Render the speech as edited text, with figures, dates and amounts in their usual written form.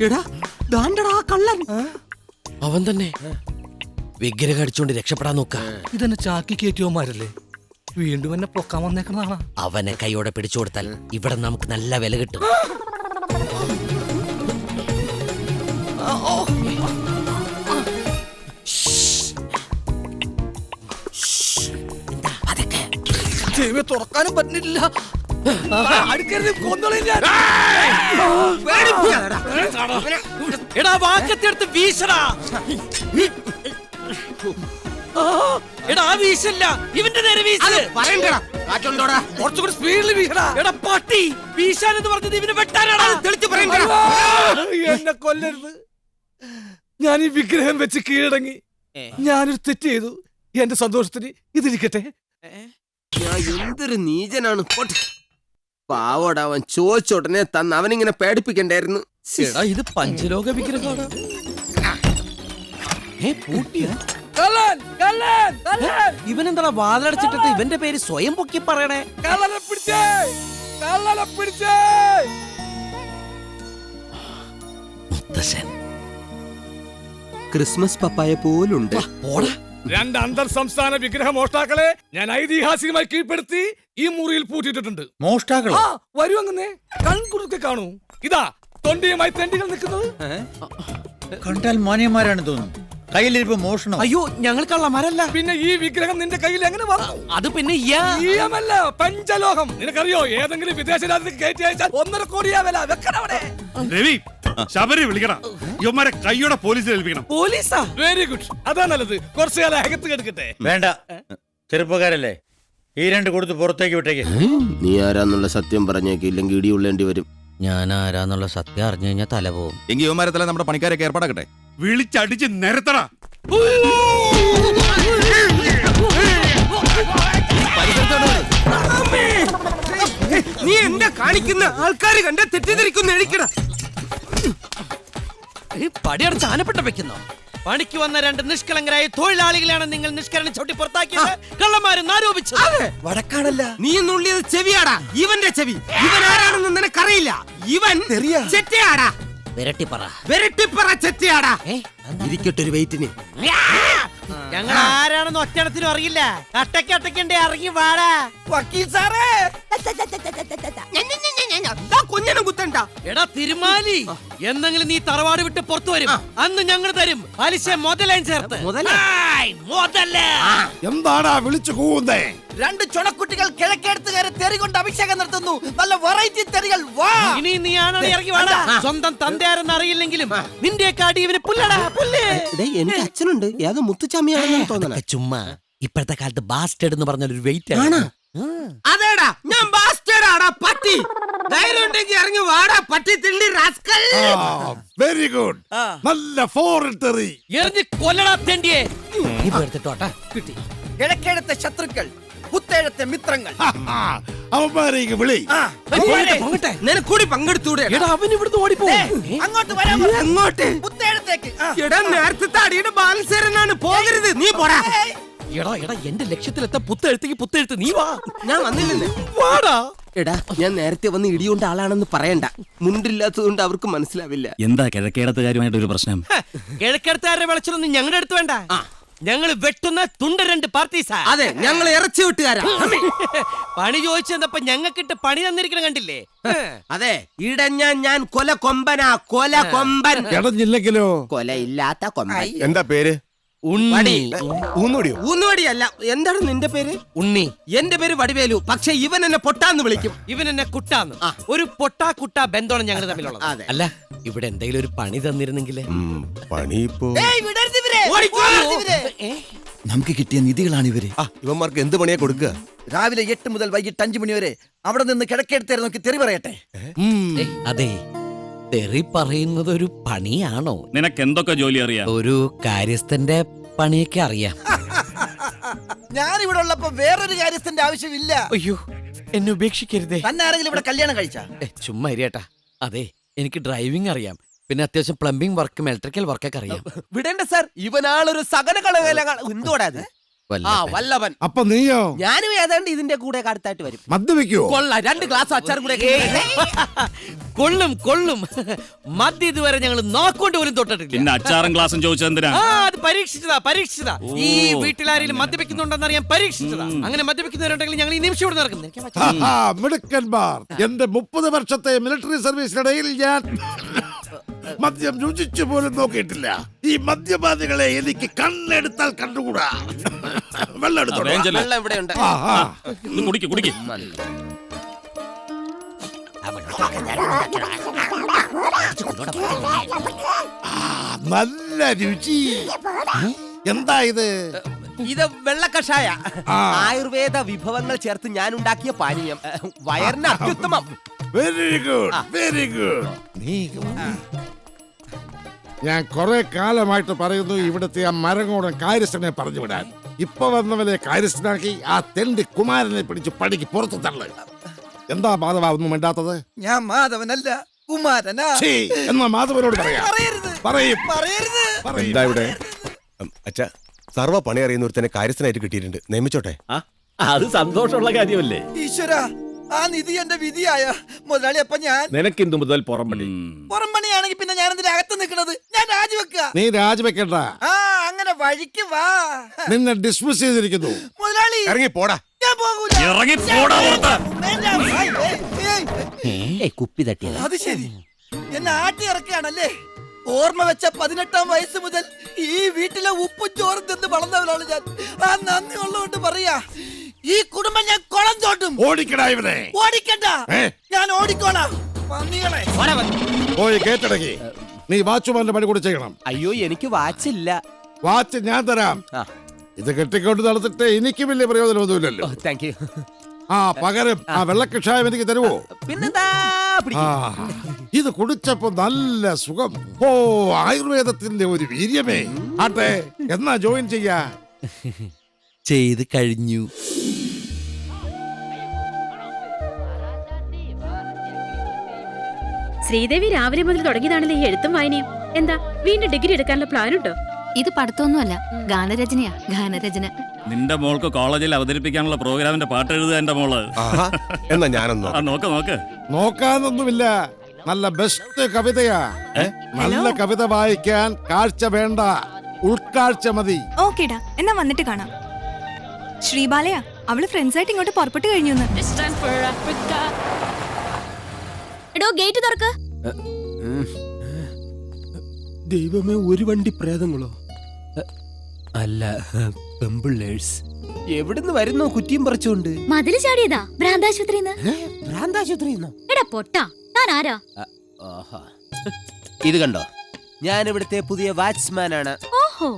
എടാ ദാണ്ടടാ കള്ളൻ. അവൻ തന്നെ വിഗ്രഹം അടിച്ചുകൊണ്ട് രക്ഷപ്പെടാൻ നോക്ക. ഇതെന്നെ ചാക്കി കയറ്റിയോമാരല്ലേ? വീണ്ടും എന്നെ പൊക്കാൻ വന്നേക്കണാണ്. അവനെ കൈയോടെ പിടിച്ചു കൊടുത്താൽ ഇവിടെ നമുക്ക് നല്ല വില കിട്ടും. തുറക്കാനും പറ്റുന്നില്ല. എടാ വാക്കത്തെടുത്ത് വീശടാ. എടാ വീശല്ല, ഇവന്റെ നേരെ വീശ്. കുറച്ചുകൂടി സ്പീഡിൽ വീശടാ. എടാ പട്ടി, വീശാൻ എന്ന് പറഞ്ഞത് ഇവന് വെട്ടാനാടാ. തെളിച്ച് പറയണ്ടാ. എന്നെ കൊല്ലരുത്. ഞാൻ ഈ വിഗ്രഹം വെച്ച് കീഴടങ്ങി. ഞാനൊരു തെറ്റ് ചെയ്തു. എന്റെ സന്തോഷത്തിന് ഇതിരിക്കട്ടെ. ഞാൻ എന്തൊരു നീചനാണ്. പാവോടാ, അവൻ ചോദിച്ചോടനെ തന്ന് അവനിങ്ങനെ പേടിപ്പിക്കണ്ടായിരുന്നു. എടാ ഇത് പഞ്ചലോക വിഗ്രഹമാണ്. ഇവനെന്താ വാതിലടച്ചിട്ടിട്ട് ഇവന്റെ പേര് സ്വയം പൊക്കി പറയണേ? മുത്തശ്ശൻ ക്രിസ്മസ് പപ്പായ പോലുണ്ട്. രണ്ട് അന്തർ സംസ്ഥാന വിഗ്രഹ മോഷ്ടാക്കളെ ഞാൻ ഐതിഹാസികമായി കീഴ്പ്പെടുത്തി ഈ മുറിയിൽ പൂട്ടിയിട്ടുണ്ട്. മോഷ്ടാക്കളോ? വരൂ അങ്ങനെ കൺകുടുക്കെ കാണൂ. ഇതാ തൊണ്ടിയുമായി തെണ്ടികൾ നിൽക്കുന്നത്. കണ്ടാൽ മാന്യന്മാരാണ് തോന്നുന്നു. കയ്യിലിരിപ്പ് മോഷണം. അയ്യോ ഞങ്ങൾ കള്ളന്മാരല്ല. പിന്നെ ഈ വിഗ്രഹം നിന്റെ കയ്യിൽ എങ്ങനെ വന്നു? അത് പിന്നെ ഈയമല്ല, പഞ്ചലോഹം. നിനക്കറിയോ, ഏതെങ്കിലും വിദേശ രാജ്യത്തേക്ക് കയറ്റി അയച്ചാൽ 1.5 കോടിയാ വില. വെക്കണവിടെ. രവി, ശബരി വിളിക്കണം. ഇവന്മാരെ കൈയോടെ പോലീസിൽ ഏൽപ്പിക്കണം. പോലീസാ? വെരി ഗുഡ്, അതാ നല്ലത്. കുറച്ചു കാലം അകത്ത് കിടക്കട്ടെ. വേണ്ട, ചെറുപ്പക്കാരല്ലേ, ഈ 2 കൊടുത്ത് പുറത്തേക്ക് വിട്ടേക്ക്. നീ ആരാന്നുള്ള സത്യം പറഞ്ഞേക്ക്, ഇല്ലെങ്കിൽ ഇടിയുള്ളേണ്ടി വരും. ഞാൻ ആരാന്നുള്ള സത്യം അറിഞ്ഞു കഴിഞ്ഞാൽ തല പോവും. എങ്കിൽ യുവമാരെ തല നമ്മുടെ പണിക്കാരൊക്കെ ഏർപ്പാടാക്കട്ടെ. വിളിച്ചടിച്ച് നിരത്തടാ. നീ എന്താ കാണിക്കുന്ന? ആൾക്കാർ കണ്ട തെറ്റിദ്ധരിക്കുന്ന എഴുക്കട. പടിയടച്ച് ആനപ്പെട്ട വെക്കുന്നു. പണിക്ക് വന്ന 2 നിഷ്കളങ്കരായ തൊഴിലാളികളാണ് നിങ്ങൾ നിഷ്കരണം ചവിട്ടി പുറത്താക്കിയത്. കള്ളന്മാരെന്ന് ആരോപിച്ചത്. വടക്കാണല്ല, നീ നുള്ളിയത് ചെവിയാടാ. ഇവന്റെ ചെവി. ഇവൻ ആരാണെന്ന് നിനക്കറിയില്ല. ഇവൻ ചെറ്റയാടാ. വെരട്ടിപ്പറ ചെറ്റയാടാ. ഇരിക്കട്ടെ ഒരു വെയിറ്റിന്. ഞങ്ങൾ ആരാണെന്ന് ഒറ്റണത്തിനും അറിയില്ല. കട്ടക്കണ്ടേ ഇറങ്ങി വാടാ. വക്കീൽ സാറേ, കുഞ്ഞനും കുത്തണ്ട. എടാ തിരുമാലി, എന്തെങ്കിലും നീ തറവാട് വിട്ട് പുറത്തു വരും, അന്ന് ഞങ്ങൾ തരും പലിശ മുതലേം ചേർത്ത്. എന്താടാ വിളിച്ചു കൂവുന്നേ? 2 ചുണക്കുട്ടികൾ കിഴക്കെടുത്തുകാരെ തെറി കൊണ്ട് അഭിഷേകം നടത്തുന്നു. നല്ല വെറൈറ്റി തെറികൾ. ഇനി നീ ആണോ ഇറങ്ങി വാടാ. സ്വന്തം തന്തയാരെന്ന് അറിയില്ലെങ്കിലും നിന്റെ കാടി ഇവന് പുല്ലടാ പുല്ല്. എനിക്ക് അച്ഛനുണ്ട്, ഏതോ മുത്തുച്ചാമിയാണെന്ന് തോന്നണ. ചുമ്മാ ഇപ്പോഴത്തെ കാലത്ത് ബാസ്റ്റേഡ് എന്ന് പറഞ്ഞൊരു വെയിറ്റ് ആണ്. അതേടാ, ഞാൻ ബാസ്റ്റേഡാടാ പട്ടി. ധൈര്യം ഉണ്ടെങ്കിൽ ഇറങ്ങി വാടാ പട്ടി തിള്ളി റാസ്കൽ. വെരി ഗുഡ്, നല്ല ഫോറിൻ തെറി. എറിഞ്ഞ് കൊല്ലടാ തെണ്ടിയെ. ഇപ്പൊ എടുത്തിട്ടോട്ടാ. കിട്ടി. കിഴക്കെടുത്ത ശത്രുക്കൾ, പുത്തേഴത്തെ മിത്രങ്ങൾ. അവന്മാരേക്ക് വിളി. നിനക്ക് കൂടി പങ്കെടുത്തൂടെ? അവൻ ഇവിടുന്ന് ഓടിപ്പോ. അങ്ങോട്ട് വരാൻ. അങ്ങോട്ട് പുത്തേഴത്തേക്ക്. എടാ നേരത്തെ അടിയുടെ ബാലൻസേരനാണ്. പോകരുത്, നീ പോടാ. എടാ എന്റെ ലക്ഷ്യത്തിലെത്താൻ പുത്തെഴുത്തേക്ക് പുത്തെഴുത്ത്. നീ വാ. ഞാൻ വന്നില്ലല്ലേ? വാടാ. എടാ, ഞാൻ നേരത്തെ വന്ന് ഇടിയുണ്ട ആളാണെന്ന് പറയണ്ട. മുണ്ടില്ലാത്തതുകൊണ്ട് അവർക്ക് മനസ്സിലാവില്ല. എന്താ കിഴക്കേടത്തുകാരുമായിട്ട് ഒരു പ്രശ്നം? കിഴക്കെടുത്തുകാരുടെ വിളിച്ചൊന്നും ഞങ്ങളുടെ അടുത്ത് വേണ്ട. ഞങ്ങൾ വെട്ടുന്ന തുണ്ട 2 പാർട്ടീസാ. അതെ, ഞങ്ങൾ ഇറച്ചി വിട്ടുകാരാ. പണി ചോദിച്ചപ്പോ ഞങ്ങൾക്കിട്ട് പണി തന്നിരിക്കണ കണ്ടില്ലേ? അതെ, ഇടഞ്ഞ ഞാൻ കൊല കൊമ്പനാ. കൊല കൊമ്പൻ. ഇടഞ്ഞില്ലെങ്കിലോ? കൊലയില്ലാത്ത കൊമ്പൻ. എന്താ പേര്? ഉണ്ണി. ഊന്നുവടിയോ? ഊന്നുവടിയല്ല. എന്താണ് നിന്റെ പേര്? ഉണ്ണി. എന്റെ പേര് വടിവേലു. പക്ഷെ ഇവൻ എന്നെ പൊട്ടാന്ന് വിളിക്കും. ഇവൻ എന്നെ കുട്ടാന്ന്. ഒരു പൊട്ടാ കുട്ടാ ബന്ധമാണ് ഞങ്ങൾ തമ്മിലുള്ളത്. അതെ. അല്ല, ഇവിടെ എന്തെങ്കിലും ഒരു പണി തന്നിരുന്നെങ്കിലേ. പണി ഇപ്പോ നമുക്ക് കിട്ടിയ നിധികളാണ് ഇവര്. ഇവന്മാർക്ക് എന്ത് പണിയാ കൊടുക്കുക? രാവിലെ 8 മുതൽ വൈകിട്ട് 5 മണി വരെ അവിടെ നിന്ന് കിഴക്കെടുത്തേരെ നോക്കി തെറി പറയട്ടെ. അതെ, തെറി പറയുന്നത് ഒരു പണിയാണോ? നിനക്ക് എന്തൊക്കെ ജോലി അറിയാം? ഒരു കാര്യസ്ഥന്റെ പണിയൊക്കെ അറിയാം. ഞാൻ ഇവിടെ ഉള്ളപ്പോ വേറൊരു കാര്യസ്ഥന്റെ ആവശ്യമില്ല. അയ്യോ, എന്നെ ഉപേക്ഷിക്കരുതേ. തന്നെ ആരെങ്കിലും ഇവിടെ കല്യാണം കഴിച്ച? ചുമ്മാ ഇരിയേട്ടാ. അതെ, എനിക്ക് ഡ്രൈവിംഗ് അറിയാം. പിന്നെ അത്യാവശ്യം പ്ലംബിംഗ് വർക്കും ഇലക്ട്രിക്കൽ വർക്കൊക്കെ അറിയാം. വിടേണ്ട സാർ, ഇവനാളൊരു സകല കളകല. എന്തോടാ അത്? ആ വല്ലഭൻ. അപ്പൊ നീയോ ഞാനും ഏതാണ്ട് ഇതിന്റെ കൂടെ അടുത്തായിട്ട് വരും. മദ്യപിക്കുവോ? കൊള്ളാം, 2 ഗ്ലാസ് അച്ചാറും കൂടെ. കൊള്ളും കൊള്ളും. മദ്യ ഇതുവരെ ഞങ്ങൾ നോക്കൊണ്ട് പോലും തൊട്ടിട്ടില്ല. പിന്നെ അച്ചാറും ഗ്ലാസും ചോദിച്ചത് എന്തിനാ? അത് പരീക്ഷിച്ചതാ. ഈ വീട്ടിലാരെങ്കിലും മദ്യപിക്കുന്നുണ്ടെന്ന് അറിയാൻ പരീക്ഷിച്ചതാ. അങ്ങനെ മദ്യപിക്കുന്നവരുണ്ടെങ്കിൽ ഞങ്ങൾ ഈ നിമിഷം ഇവിടെ നടക്കുന്നത്. മിടുക്കന്മാർ. എന്റെ 30 വർഷത്തെ മിലിറ്ററി സർവീസിനിടയിൽ ഞാൻ മദ്യം രുചിച്ചു പോലും നോക്കിയിട്ടില്ല. ഈ മദ്യപാനികളെ എനിക്ക് കണ്ണെടുത്താൽ കണ്ടുകൂടാ. വെള്ളം എടുത്തോളൂ. വെള്ളം ഇവിടെ ഉണ്ട്. കുടിക്ക്. നല്ല രുചി. എന്താ ഇത്? ഇത് വെള്ള കഷായ. ആയുർവേദ വിഭവങ്ങൾ ചേർത്ത് ഞാൻ ഉണ്ടാക്കിയ പാനീയം. വയറിന് അത്യുത്തമം. Very good, very good. ഞാൻ കുറെ കാലമായിട്ട് പറയുന്നു ഇവിടുത്തെ ആ മരങ്ങോടൻ കാര്യസ്ഥനെ പറഞ്ഞു വിടാൻ. ഇപ്പൊ വന്നവരെ കാര്യസ്ഥനാക്കി ആ തെണ്ടി കുമാരനെ പിടിച്ച് പടിക്ക് പുറത്തു തള്ളു. എന്താ മാധവ ഒന്നും വേണ്ടാത്തത്? ഞാൻ മാധവനല്ല, കുമാരനാ. എന്നാ മാധവനോട് പറയാം. പറയും. എന്താ ഇവിടെ? അച്ഛാ, സർവ്വ പണി അറിയുന്ന ഒരുത്തനെ കാര്യസ്ഥനായിട്ട് കിട്ടിയിട്ടുണ്ട്. നിയമിച്ചോട്ടെ. അത് സന്തോഷമുള്ള കാര്യമല്ലേ? ഈശ്വര, ആ നിധി എന്റെ വിധിയായ മുതലാളി. അപ്പൊ ഞാൻ നിനക്ക് ഇന്നു മുതൽ പുറംപണി. പുറംപണിയാണെങ്കിൽ പിന്നെ ഞാൻ എന്തിനാ അകത്ത് നിൽക്കണത്? ഞാൻ രാജിവെക്കുക. നീ രാജിവെക്കണ്ട. ആ, അങ്ങനെ വഴിക്ക് വാ. നിന്നെ ഡിസ്മിസ് ചെയ്തിരിക്കുന്നു. മുതലാളി ഇറങ്ങി പോടാ. ഞാൻ പോകൂല. കുപ്പി തട്ടിയത്. അത് ശരി, എന്നെ ആട്ടി ഇറക്കുകയാണല്ലേ? ഓർമ്മ വെച്ച 18-ാം വയസ്സ് മുതൽ ഈ വീട്ടിലെ ഉപ്പും ചോറും തിന്ന് വളർന്നവരാണ് ഞാൻ. ആ നന്ദി ഉള്ളതുകൊണ്ട് പറയാ, ഈ കുടുംബം ഞാൻ കുളം തോട്ടും. ഓടിക്കടാ ഇവനെ. ഓടിക്കണ്ട, ഞാൻ ഓടിക്കോളാം. പന്നികളെ പോയി കേട്ടടങ്ങി. നീ വാച്ചുമാന്റെ പണി കൂടി ചെയ്യണം. അയ്യോ, എനിക്ക് വാച്ചില്ല. വാച്ച് ഞാൻ തരാം. ഇത് കെട്ടിക്കൊണ്ട് നടത്തിട്ട് എനിക്ക് വലിയ പ്രയോജനമൊന്നുമില്ലല്ലോ. Thank you. ആ, പകരം ആ വെള്ളക്കഷായം എനിക്ക് തരുവോ? പിന്നെന്താ? ഇത് കുടിച്ചപ്പോ നല്ല സുഖം. ഓ, ആയുർവേദത്തിന്റെ ഒരു വീര്യമേ. ആട്ടെ, എന്നാ ജോയിൻ ചെയ്യാ? ചെയ്ത് കഴിഞ്ഞു. ശ്രീദേവി രാവിലെ മുതൽ തുടങ്ങിയതാണല്ലോ ഈ എഴുത്തും വായനയും. എന്താ വീണ്ടും ഡിഗ്രി എടുക്കാനുള്ള പ്ലാൻ ഉണ്ടോ? ഇത് പഠിത്തമൊന്നുമല്ല, ഗാനരചനയാ. ഗാനരചന. നിന്റെ മോൾക്ക് കോളേജിൽ അവതരിപ്പിക്കാനുള്ള പ്രോഗ്രാമിന്റെ പാട്ട് എഴുതുക എന്റെ മോള്. എന്നാ ഞാനൊന്നോ. നോക്ക്. നോക്കാനൊന്നുമില്ല. നല്ല ബെസ്റ്റ് കവിതയാ. നല്ല കവിത വായിക്കാൻ കാഴ്ച വേണ്ട, ഉൾക്കാഴ്ച മതി. ഓക്കേടാ, എന്നാ വന്നിട്ട് കാണാം. ശ്രീബാലയാ, അവള് ഫ്രണ്ട്സായിട്ട് ഇങ്ങോട്ട് പുറപ്പെട്ടു കഴിഞ്ഞു. എടോ, ഗേറ്റ് തുറക്ക്. ദൈവമേ, ഒരു വണ്ടി പ്രേതങ്ങളോ? അല്ല, പെമ്പിള്ളേഴ്സ്. എവിടുന്ന് വരുന്നോ കുറ്റിയും പറിച്ചോണ്ട്? മതില് ചാടിയതാ ഭ്രാന്താശുപത്രിന്ന്. ഭ്രാന്താശുപത്രിന്നോ? എടാ പൊട്ടാ, താൻ ആരാ? ഇത് കണ്ടോ, ഞാൻ ഇവിടുത്തെ പുതിയ വാച്ച്മാൻ ആണ്. ഓഹോ.